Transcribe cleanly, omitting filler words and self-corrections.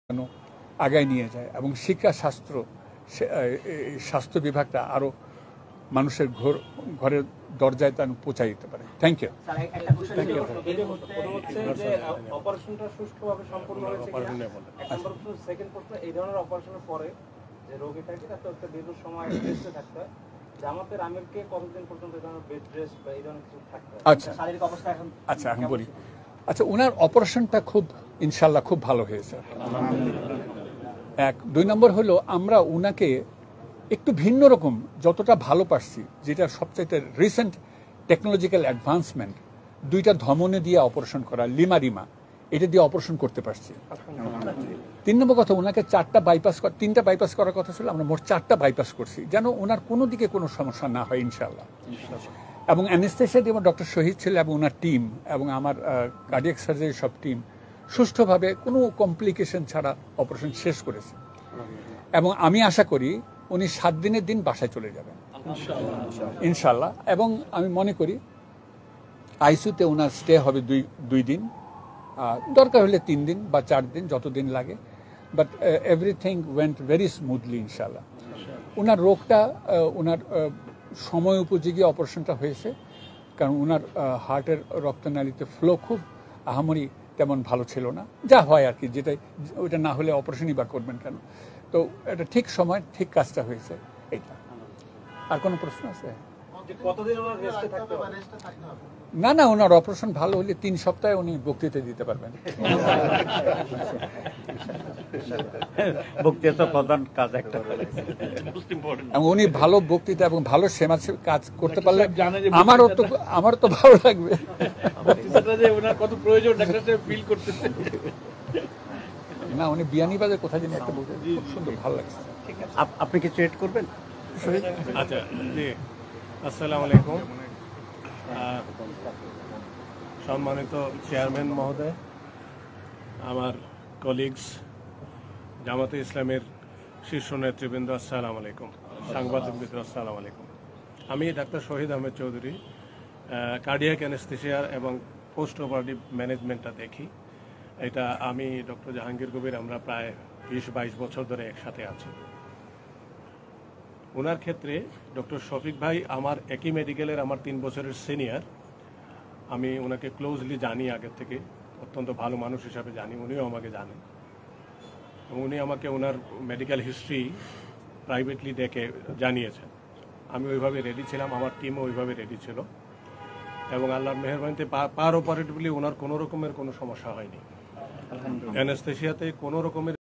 যেন আগায় নিয়ে যায় এবং শিক্ষা স্বাস্থ্য বিভাগটা আরো মানুষের ঘরের দরজায় তা পৌঁছায় দিতে পারে। Thank you. অপারেশনটা সুষ্ঠুভাবে সম্পন্ন হয়েছে কিনা এক নম্বর প্রশ্ন। সেকেন্ড প্রশ্ন, এই ধরনের অপারেশনের পরে যে রোগীটাকে এত একটা দীর্ঘ সময় রেস্টে থাকতে হয়, জামাতের আমিরকে কতদিন পর্যন্ত এই ধরনের বেড রেস্ট বা এই ধরনের কিছু থাকতে হয়? আচ্ছা, শারীরিক অবস্থা এখন বলি। আচ্ছা, ওনার অপারেশনটা খুব ইনশাল্লাহ খুব ভালো হয়েছে। এক, দুই নম্বর হলো আমরা ওনাকে একটু ভিন্ন রকম যতটা ভালো পারছি, যেটা সবচাইতে রিসেন্ট টেকনোলজিক্যাল অ্যাডভান্সমেন্ট, দুইটা ধমনী দিয়ে অপারেশন করা, লিমা এটা দিয়ে অপারেশন করতে পারছি। তিন নম্বর কথা, ওনাকে তিনটা বাইপাস করার কথা ছিল, আমরা মোট 4টা বাইপাস করছি, যেন ওনার কোনো দিকে কোনো সমস্যা না হয় ইনশাল্লাহ। এবং অ্যানেস্থেশিয়া দিয়ে ডক্টর শহীদ ছিল এবং ওনার টিম এবং আমার কার্ডিয়াক সার্জারি সব টিম সুষ্ঠুভাবে কোনো কমপ্লিকেশন ছাড়া অপারেশন শেষ করেছে। এবং আমি আশা করি উনি 7 দিনের দিন বাসায় চলে যাবেন ইনশাল্লাহ। এবং আমি মনে করি আইসিইউতে ওনার স্টে হবে 2 দিন, দরকার হলে 3 দিন বা 4 দিন, যতদিন লাগে। But everything went very smoothly ইনশাল্লাহ। ওনার রোগটা ওনার সময় উপযোগী অপারেশনটা হয়েছে, কারণ ওনার হার্টের রক্তনালীতে ফ্লো খুব আহামরি তেমন ভালো ছিল না, যা হয় আর কি, যেটাই ওইটা না হলে অপারেশনই বা করবেন কেন। তো এটা ঠিক সময় ঠিক কাজটা হয়েছে এইটা। আর কোনো প্রশ্ন আছে? না না, ওনার অপারেশন ভালো হলে 3 সপ্তাহে উনি বক্তৃতা দিতে পারবেন। বক্তৃতা প্রধান কাজ একটা, উনি ভালো বক্তৃতা এবং ভালো সেবা কাজ করতে পারলে আমার তো ভালো লাগবে। কত প্রয়োজন ডাক্তার সাহেব ফিল করতেছে। না, উনি বিয়ানীবাজার কোথায় জানি একটা বলতে খুব সুন্দর, ভালো লাগছে। আপনি কিছু এড করবেন? আচ্ছা, জি, আসসালামু আলাইকুম। সম্মানিত চেয়ারম্যান মহোদয়, আমার কলিগস, জামাতে ইসলামের শীর্ষ নেতৃবৃন্দ, আসসালামু আলাইকুম। সাংবাদিকবৃন্দ, আসসালামু আলাইকুম। আমি ডাক্তার শহীদ আহমেদ চৌধুরী, কার্ডিয়াক অ্যানেস্থেশিয়া এবং পোস্ট অপারেটিভ ম্যানেজমেন্টটা দেখি। এটা আমি ডক্টর জাহাঙ্গীর কবির, আমরা প্রায় 20-22 বছর ধরে একসাথে আছি। ওনার ক্ষেত্রে ডক্টর শফিক ভাই আমার একই মেডিকেলের আমার 3 বছরের সিনিয়র। আমি ওনাকে ক্লোজলি জানি আগের থেকে, অত্যন্ত ভালো মানুষ হিসাবে জানি, উনিও আমাকে জানেন। এবং উনি আমাকে ওনার মেডিকেল হিস্ট্রি প্রাইভেটলি ডেকে জানিয়েছেন। আমি ওইভাবে রেডি ছিলাম, আমার টিমও ওইভাবে রেডি ছিল, এবং আল্লাহর মেহেরবানিতে পার অপারেটিভলি ওনার কোনো রকমের কোনো সমস্যা হয়নি। অ্যানেস্থেশিয়াতে কোনো রকমের